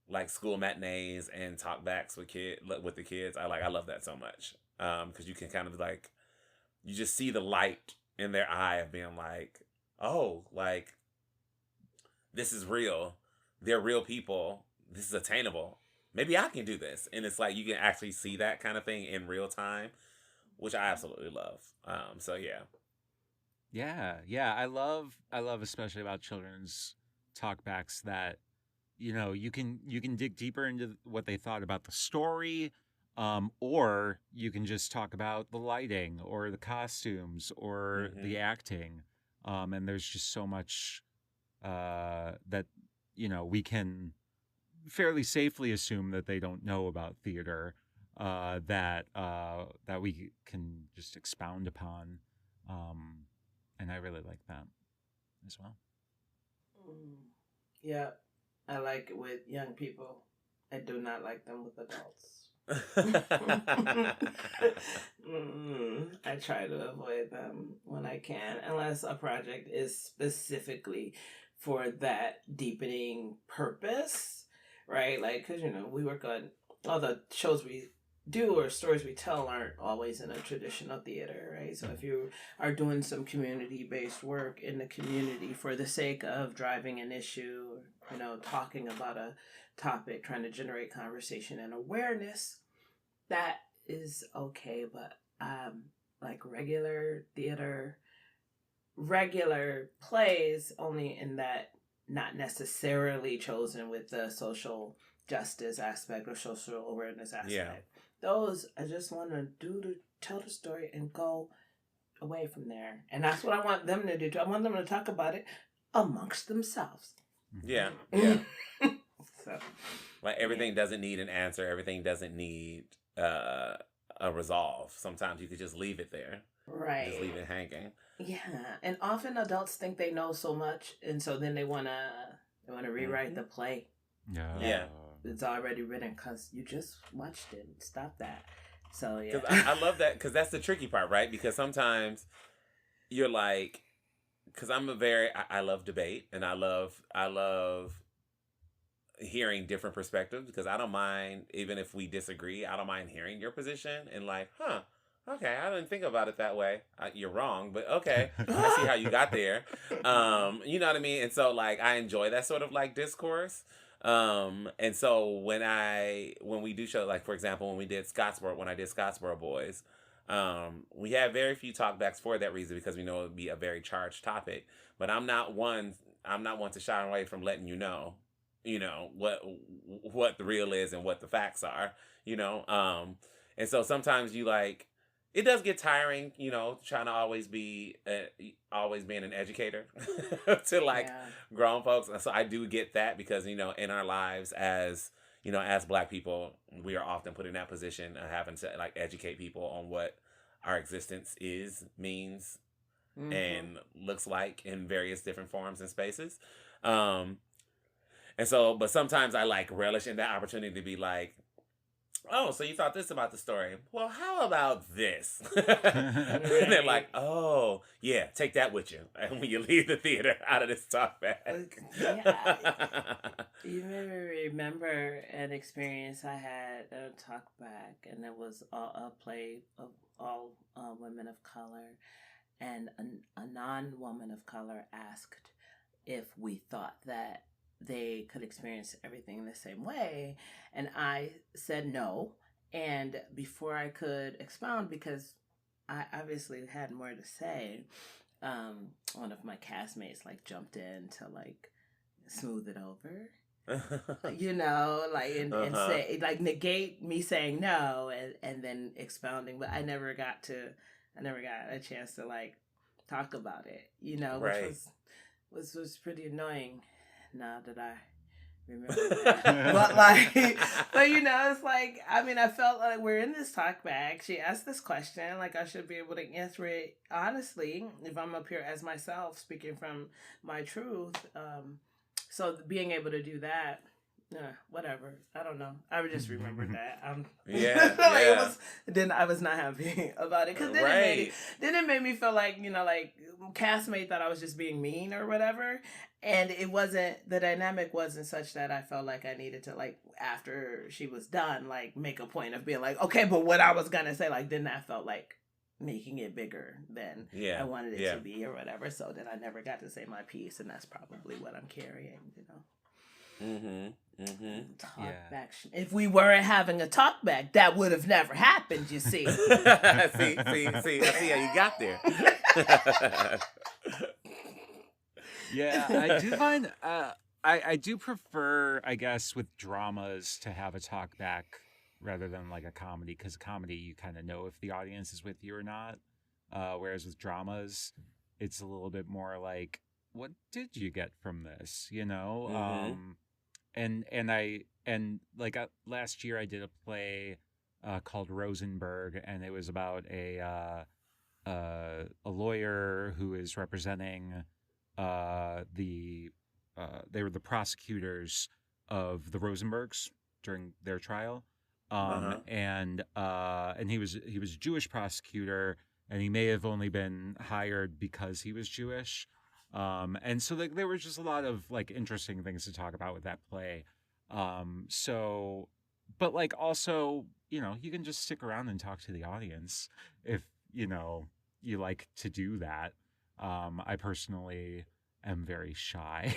like school matinees and talkbacks with the kids. I love that so much. Because you can kind of like, you just see the light in their eye of being like, oh, like this is real. They're real people. This is attainable. Maybe I can do this. And it's like, you can actually see that kind of thing in real time, which I absolutely love. So yeah. Yeah. I love especially about children's talkbacks that, you know, you can dig deeper into what they thought about the story, Or you can just talk about the lighting or the costumes or the acting. And there's just so much that, we can fairly safely assume that they don't know about theater, that we can just expound upon. And I really like that as well. Yeah, I like it with young people. I do not like them with adults. I try to avoid them when I can, unless a project is specifically for that deepening purpose, right? Like, because, we work on all the shows we do or stories we tell aren't always in a traditional theater, right? So if you are doing some community-based work in the community for the sake of driving an issue, talking about a topic, trying to generate conversation and awareness, that is okay. But like regular theater, regular plays, only in that not necessarily chosen with the social justice aspect or social awareness aspect. Yeah. Those I just want to tell the story and go away from there. And that's what I want them to do too. I want them to talk about it amongst themselves. Yeah. So, like everything doesn't need an answer. Everything doesn't need a resolve. Sometimes you could just leave it there. Right. Just leave it hanging. Yeah. And often adults think they know so much, and so then they wanna rewrite the play. Yeah. It's already written because you just watched it. Stop that. So yeah. Because I love that, because that's the tricky part, right? Because sometimes you're like, because I love debate, and I love hearing different perspectives, because I don't mind, even if we disagree, I don't mind hearing your position and like, okay, I didn't think about it that way. You're wrong, but okay, I see how you got there. You know what I mean? And so like, I enjoy that sort of like discourse. And so when we do show, like for example, when I did Scottsboro Boys, we had very few talkbacks for that reason, because we know it would be a very charged topic. But I'm not one to shy away from letting you know what the real is and what the facts are, and so sometimes it does get tiring, trying to always being an educator to grown folks. And so I do get that, because, in our lives as Black people, we are often put in that position of having to educate people on what our existence means, and looks like in various different forms and spaces. And so, but sometimes I relish in that opportunity to be like, oh, so you thought this about the story? Well, how about this? And they're like, oh, yeah, take that with you. And when you leave the theater out of this talk back. Yeah. You maybe remember an experience I had at a talk back, and it was a play of all women of color. And a non-woman of color asked if we thought that they could experience everything the same way, and I said no. And before I could expound, because I obviously had more to say, one of my castmates jumped in to smooth it over, and say negate me saying no, and then expounding. But I never got a chance to talk about it, right. which was pretty annoying. Now that I remember that. but it's I felt like we're in this talk back. She asked this question, I should be able to answer it honestly if I'm up here as myself, speaking from my truth. So being able to do that, whatever. I don't know. I would just remember that. Then I was not happy about it, because then it made me feel like castmate thought I was just being mean or whatever, and the dynamic wasn't such that I felt like I needed to after she was done make a point of being okay, but what I was gonna say then that felt like making it bigger than I wanted it to be or whatever. So then I never got to say my piece, and that's probably what I'm carrying. Talk back. If we weren't having a talk back, that would have never happened. You see. see, I see how you got there. Yeah, I do find I do prefer, I guess, with dramas to have a talk back rather than like a comedy, because comedy you kind of know if the audience is with you or not, whereas with dramas it's a little bit more like, what did you get from this, you know? Mm-hmm. And like last year I did a play called Rosenberg, and it was about a lawyer who is representing they were the prosecutors of the Rosenbergs during their trial, Uh-huh. and he was a Jewish prosecutor, and he may have only been hired because he was Jewish, and so there was just a lot of like interesting things to talk about with that play, so, but like also, you know, you can just stick around and talk to the audience if you know you like to do that. I personally am very shy.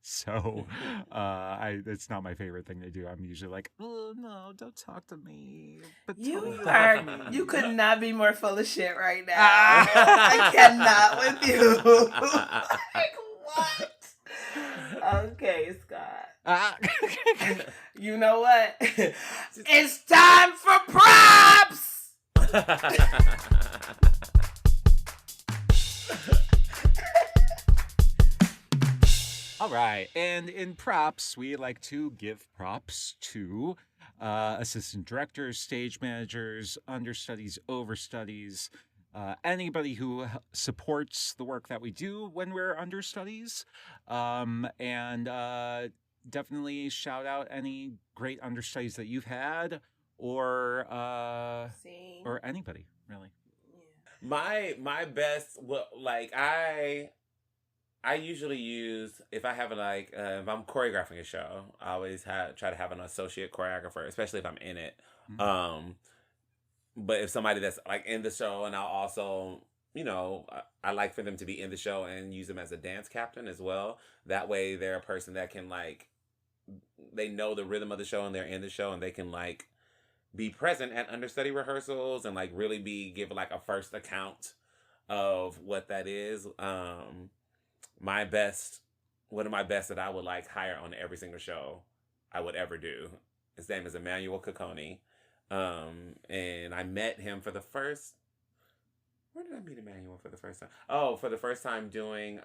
So it's not my favorite thing to do. I'm usually like, oh no, don't talk to me. But tell me you love me. You could not be more full of shit right now. I cannot with you. Like what? Okay, Scott. You know what? It's time for props. All right, and in props, we like to give props to assistant directors, stage managers, understudies, overstudies, anybody who supports the work that we do when we're understudies, and definitely shout out any great understudies that you've had, or anybody really. My best, well, like I usually use, if I have if I'm choreographing a show, I always try to have an associate choreographer, especially if I'm in it. Mm-hmm. But if somebody that's like in the show, and I'll also, you know, I like for them to be in the show and use them as a dance captain as well. That way they're a person that can like, they know the rhythm of the show and they're in the show and they can like be present at understudy rehearsals and like really give like a first account of what that is. One of my best that I would like hire on every single show I would ever do. His name is Emmanuel Cocconi. And I met him for the first, where did I meet Emmanuel for the first time? Oh, for the first time doing,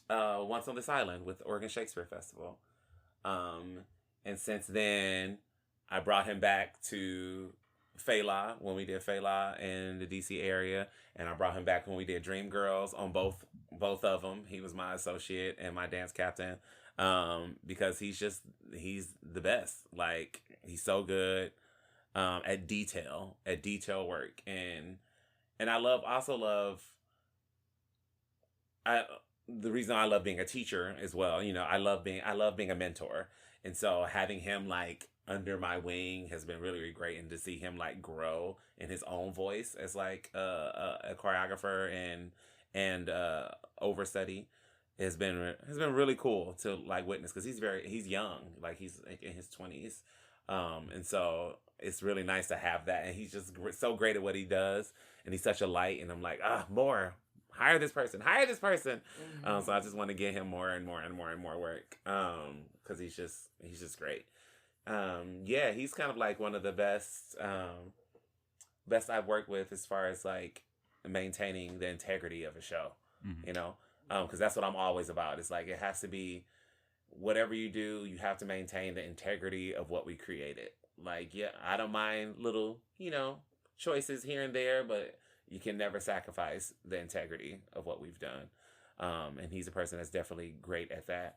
Once on This Island with Oregon Shakespeare Festival. And since then I brought him back to Fela when we did Fela in the DC area, and I brought him back when we did Dreamgirls on both of them. He was my associate and my dance captain, because he's the best. Like, he's so good at detail work, and I also love the reason I love being a teacher as well. You know, I love being a mentor, and so having him like under my wing has been really, really great, and to see him like grow in his own voice as like a choreographer and overstudy has been really cool to like witness, because he's young, like he's like in his 20s, and so it's really nice to have that, and he's just so great at what he does, and he's such a light, and I'm like, more. Hire this person. Mm-hmm. So I just want to get him more and more and more and more work. Because he's just great. Yeah, he's kind of like one of the best I've worked with as far as like maintaining the integrity of a show. Mm-hmm. You know, because that's what I'm always about. It's like, it has to be, whatever you do, you have to maintain the integrity of what we created. Like, yeah, I don't mind little, you know, choices here and there, but you can never sacrifice the integrity of what we've done. And he's a person that's definitely great at that.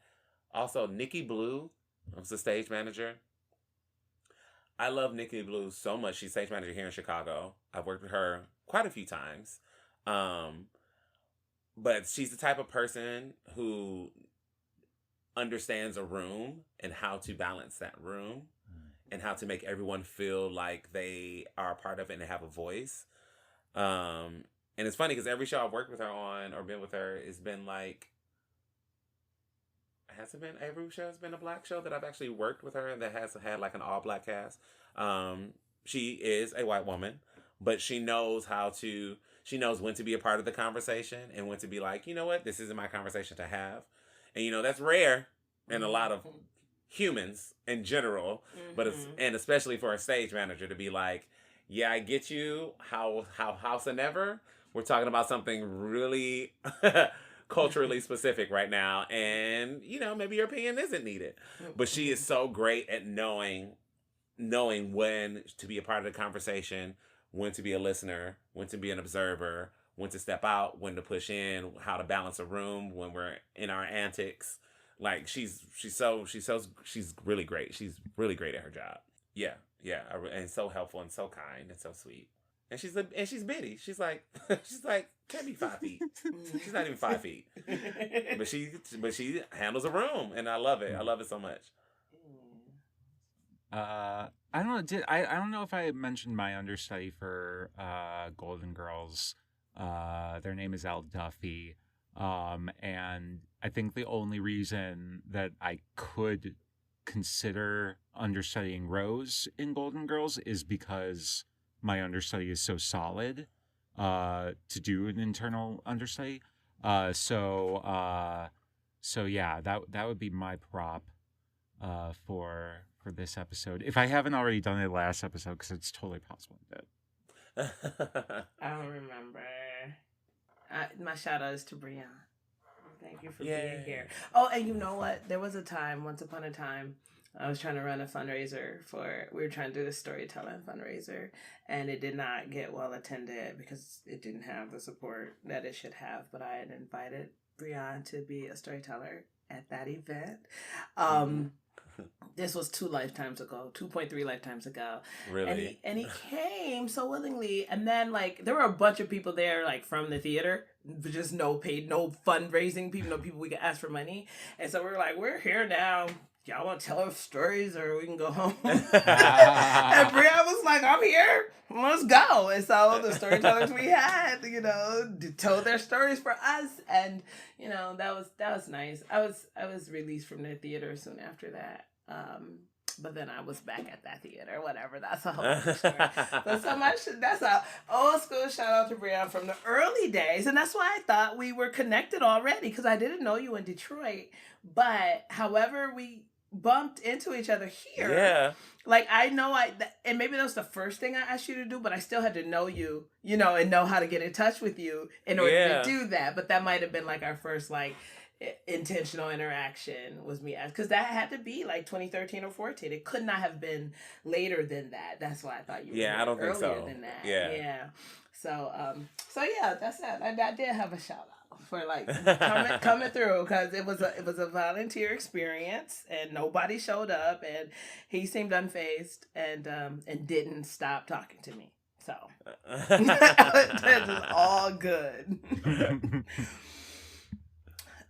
Also, Nikki Blue was the stage manager. I love Nikki Blue so much. She's stage manager here in Chicago. I've worked with her quite a few times. But she's the type of person who understands a room and how to balance that room and how to make everyone feel like they are a part of it and they have a voice. And it's funny because every show I've worked with her on or been with her has been like, hasn't been every show has been a black show that I've actually worked with her and that has had like an all black cast. She is a white woman, but she knows when to be a part of the conversation and when to be like, you know what, this isn't my conversation to have. And you know, that's rare in a lot of humans in general, but it's, and especially for a stage manager to be like, yeah, I get you. How House and Never. We're talking about something really culturally specific right now, and maybe your opinion isn't needed. But she is so great at knowing when to be a part of the conversation, when to be a listener, when to be an observer, when to step out, when to push in, how to balance a room when we're in our antics. Like she's really great. She's really great at her job. Yeah, and so helpful and so kind and so sweet. And she's bitty. She's like can't be 5 feet. She's not even 5 feet. But she handles a room, and I love it. I love it so much. I don't know. I don't know if I mentioned my understudy for Golden Girls. Their name is Al Duffy. And I think the only reason that I could consider understudying Rose in Golden Girls is because my understudy is so solid to do an internal understudy. So yeah, that would be my prop for this episode. If I haven't already done it last episode, because it's totally possible I did. I don't remember. My shout out is to Breon. Thank you for being here. Oh, and you know what? There was a time, once upon a time, I was trying to run a fundraiser we were trying to do the storytelling fundraiser, and it did not get well attended because it didn't have the support that it should have. But I had invited Breon to be a storyteller at that event. This was 2.3 lifetimes ago. Really? And he came so willingly. And then, there were a bunch of people there, from the theater, just no fundraising people, no people we could ask for money. And so we're like, we're here now. Y'all want to tell us stories or we can go home? And Breon was like, I'm here. Let's go. And so the storytellers we had, told their stories for us. And, that was nice. I was released from the theater soon after that. But then I was back at that theater, whatever. That's a whole other story. But that's a old school shout out to Breon from the early days. And that's why I thought we were connected already, because I didn't know you in Detroit. But however we bumped into each other here. Yeah. I know and maybe that was the first thing I asked you to do, but I still had to know you, and know how to get in touch with you in order to do that. But that might have been our first intentional interaction was me, because that had to be 2013 or 14. It could not have been later than that. That's why I thought you were I don't think so. than that. Yeah. So yeah, that's that. I did have a shout out for coming through, because it was a volunteer experience and nobody showed up, and he seemed unfazed and didn't stop talking to me. So this is all good.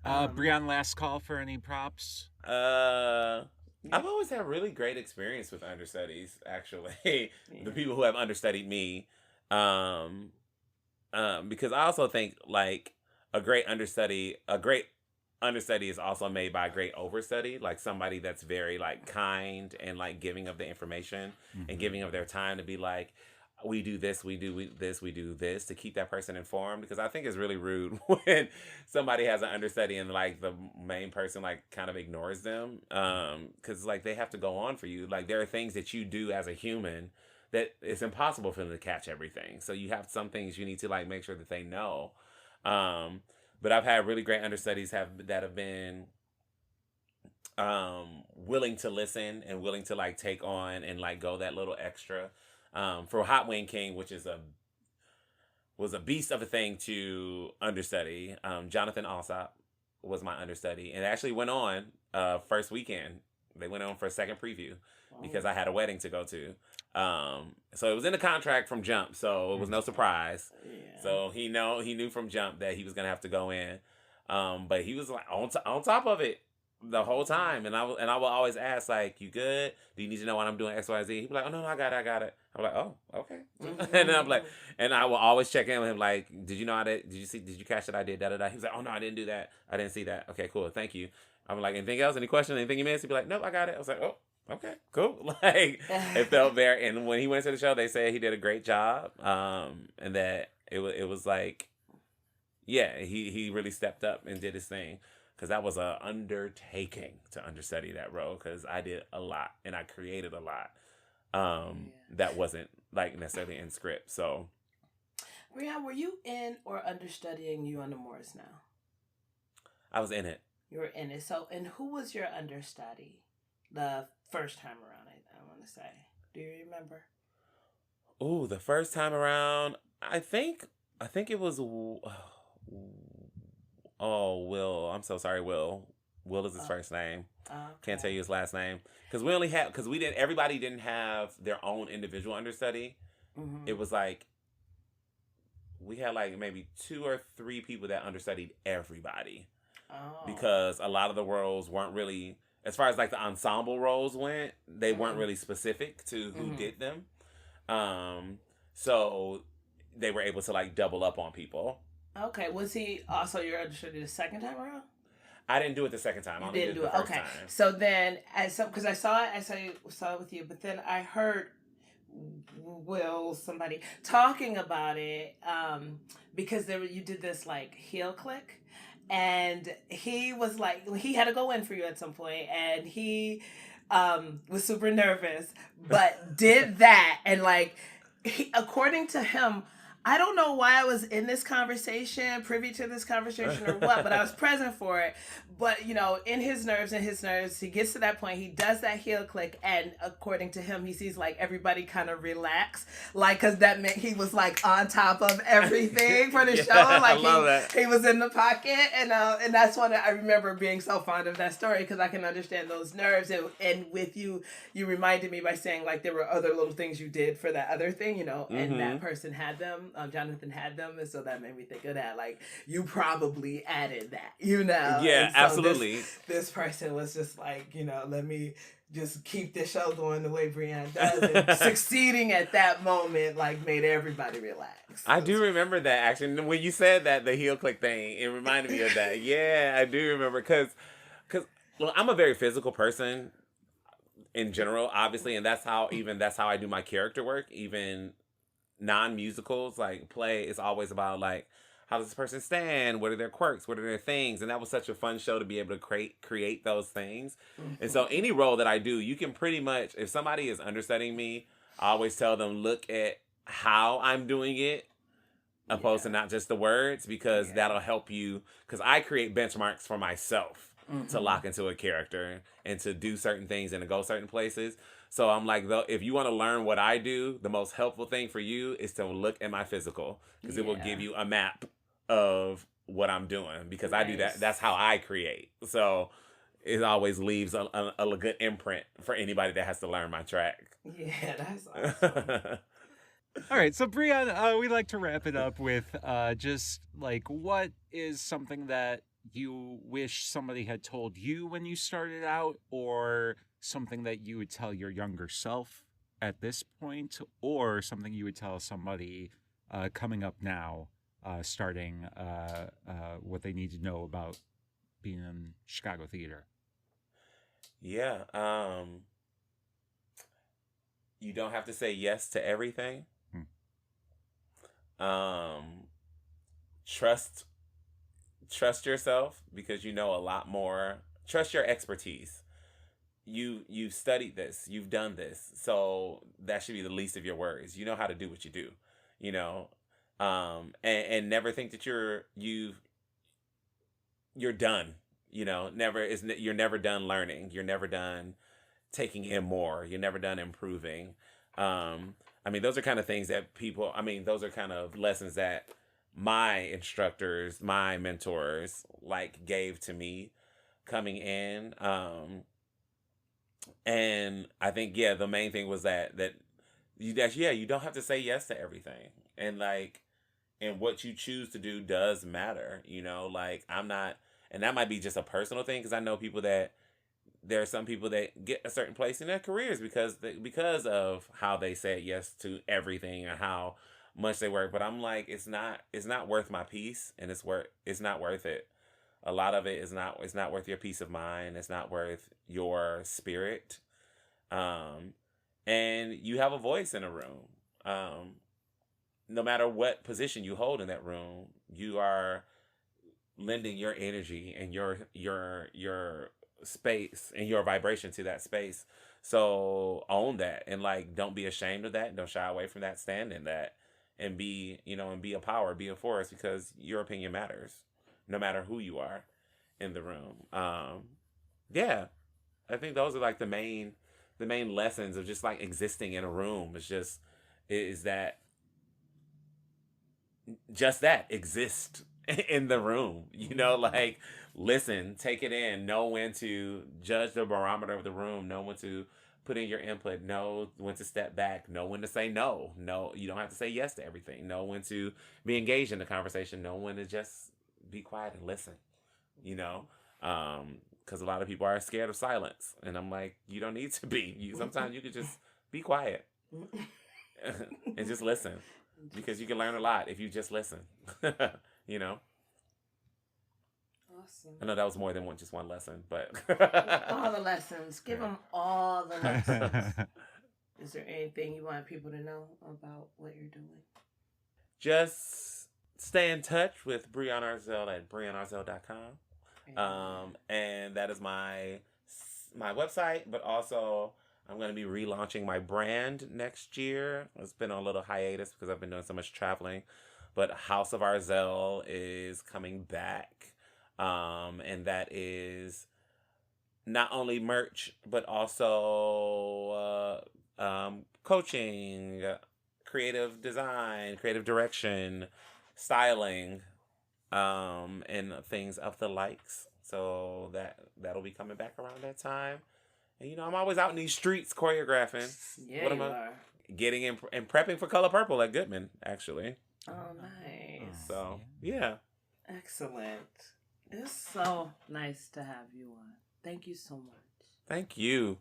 Breon, last call for any props? I've always had really great experience with understudies, actually. The people who have understudied me. Because I also think a great understudy is also made by a great overstudy, somebody that's very kind and giving of the information and giving of their time to be we do this, we do this to keep that person informed, because I think it's really rude when somebody has an understudy and the main person kind of ignores them, because they have to go on for you. There are things that you do as a human that it's impossible for them to catch everything, so you have some things you need to make sure that they know. But I've had really great understudies that have been willing to listen and willing to take on and go that little extra. For Hot Wing King, which was a beast of a thing to understudy. Jonathan Alsop was my understudy, and it actually went on first weekend. They went on for a second preview because I had a wedding to go to. So it was in the contract from jump, so it was no surprise. Yeah. So he knew from jump that he was gonna have to go in, but he was on top of it the whole time, and I will always ask you good? Do you need to know what I'm doing X, Y, Z? He'd be like, oh no, I got it. I'm like, oh, okay. And then I'm like, and I will always check in with him did you know did you catch that I did da da da? He was like, oh no, I didn't do that. I didn't see that. Okay, cool, thank you. I'm like, anything else? Any questions? Anything you missed? He'd be like, nope, I got it. I was like, oh, okay, cool. It felt very. And when he went to the show, they said he did a great job. And that it was he really stepped up and did his thing. because that was a undertaking to understudy that role, because I did a lot and I created a lot that wasn't like necessarily in script. So, Breon, were you in or understudying You on the Moors now? I was in it. You were in it. So, and who was your understudy the first time around? I want to say, do you remember? Ooh, the first time around, I think it was. Oh, Will. I'm so sorry, Will. Will is his first name. Okay. Can't tell you his last name because we didn't. Everybody didn't have their own individual understudy. Mm-hmm. It was like we had like maybe 2 or 3 people that understudied everybody. Oh. Because a lot of the roles weren't really, as far as like the ensemble roles went, they weren't really specific to who did them. So they were able to like double up on people. Okay. Was he also your understudy the second time around? I didn't do it the second time. I only did it the first time. So then, because I saw it with you, but then I heard somebody talking about it because you did this like heel click. And he was like, he had to go in for you at some point, and he was super nervous, but did that. And like, according to him, I don't know why I was in this conversation, privy to this conversation or what, but I was present for it. But, in his nerves, he gets to that point, he does that heel click, and according to him, he sees like everybody kind of relax, like, because that meant he was like on top of everything for the show. Like, he was in the pocket, and that's when I remember being so fond of that story, because I can understand those nerves. And with you reminded me by saying like there were other little things you did for that other thing, and that person had them. Jonathan had them, and so that made me think of that. Like, you probably added that, Yeah, so absolutely. This person was just like, let me just keep this show going the way Breon does. And succeeding at that moment, like, made everybody relax. I do remember that, actually. When you said that, the heel click thing, it reminded me of that. Yeah, I do remember, because I'm a very physical person in general, obviously, and that's how I do my character work, even non-musicals, like play, is always about like, how does this person stand? What are their quirks? What are their things? And that was such a fun show to be able to create those things. And so any role that I do, you can pretty much, if somebody is understudying me, I always tell them, look at how I'm doing it, opposed to not just the words, because that'll help you, because I create benchmarks for myself to lock into a character and to do certain things and to go certain places. So I'm like, though, if you want to learn what I do, the most helpful thing for you is to look at my physical, because it will give you a map of what I'm doing, because I do that. That's how I create. So it always leaves a good imprint for anybody that has to learn my track. Yeah, that's awesome. All right, so Breon, we like to wrap it up with just like, what is something that you wish somebody had told you when you started out, or something that you would tell your younger self at this point, or something you would tell somebody coming up now, starting what they need to know about being in Chicago theater? Yeah, you don't have to say yes to everything. Trust yourself, because you know a lot more. Trust your expertise. You've studied this, you've done this, so that should be the least of your worries. You know how to do what you do, and never think that you're done. You're never done learning. You're never done taking in more. You're never done improving. Those are kind of things that those are kind of lessons that my instructors, my mentors, like, gave to me coming in. And I think, the main thing was that you don't have to say yes to everything. And like, and what you choose to do does matter, like, I'm not, and that might be just a personal thing, because I know there are some people that get a certain place in their careers because of how they said yes to everything and how much they work. But I'm like, it's not worth my peace, and it's not worth it. A lot of it it's not worth your peace of mind. It's not worth your spirit. And you have a voice in a room. No matter what position you hold in that room, you are lending your energy and your space and your vibration to that space. So own that, and like, don't be ashamed of that. Don't shy away from that. Stand in that, and be, and be a power, be a force, because your opinion matters, no matter who you are in the room. Yeah, I think those are like the main lessons of just like existing in a room. Is that just that, exist in the room, like, listen, take it in, know when to judge the barometer of the room, know when to put in your input, know when to step back, know when to say no. No, you don't have to say yes to everything. Know when to be engaged in the conversation, know when to just be quiet and listen, because a lot of people are scared of silence, and I'm like, you don't need to be. Sometimes you could just be quiet and just listen, because you can learn a lot if you just listen. Awesome. I know that was more than just one lesson, but all the lessons. Give them all the lessons. Is there anything you want people to know about what you're doing? Just stay in touch with Breon Arzell at breonarzell.com. And that is my website, but also I'm going to be relaunching my brand next year. It's been on a little hiatus because I've been doing so much traveling, but HAUZ of Arzell is coming back. And that is not only merch, but also coaching, creative design, creative direction, styling, and things of the likes. So that'll be coming back around that time. And I'm always out in these streets choreographing. Yeah, what am I are. getting in and prepping for Color Purple at Goodman, actually. Oh, nice. So yeah. Excellent. It's so nice to have you on. Thank you so much. Thank you.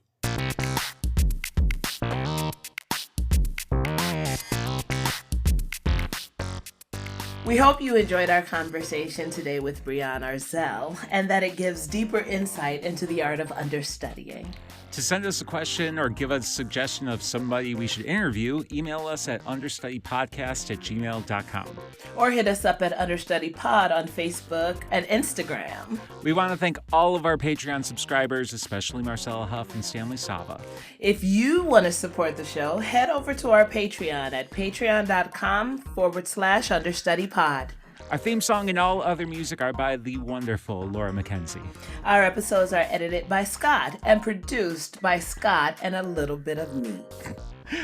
We hope you enjoyed our conversation today with Breon Arzell, and that it gives deeper insight into the art of understudying. To send us a question or give us a suggestion of somebody we should interview, email us at understudypodcast@gmail.com. Or hit us up at understudypod on Facebook and Instagram. We want to thank all of our Patreon subscribers, especially Marcella Huff and Stanley Sava. If you want to support the show, head over to our Patreon at patreon.com/understudypod. Our theme song and all other music are by the wonderful Laura McKenzie. Our episodes are edited by Scott and produced by Scott and a little bit of me.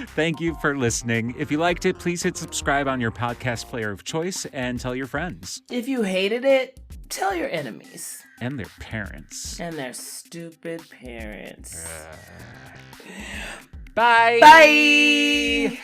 Thank you for listening. If you liked it, please hit subscribe on your podcast player of choice and tell your friends. If you hated it, tell your enemies. And their parents. And their stupid parents. Bye! Bye!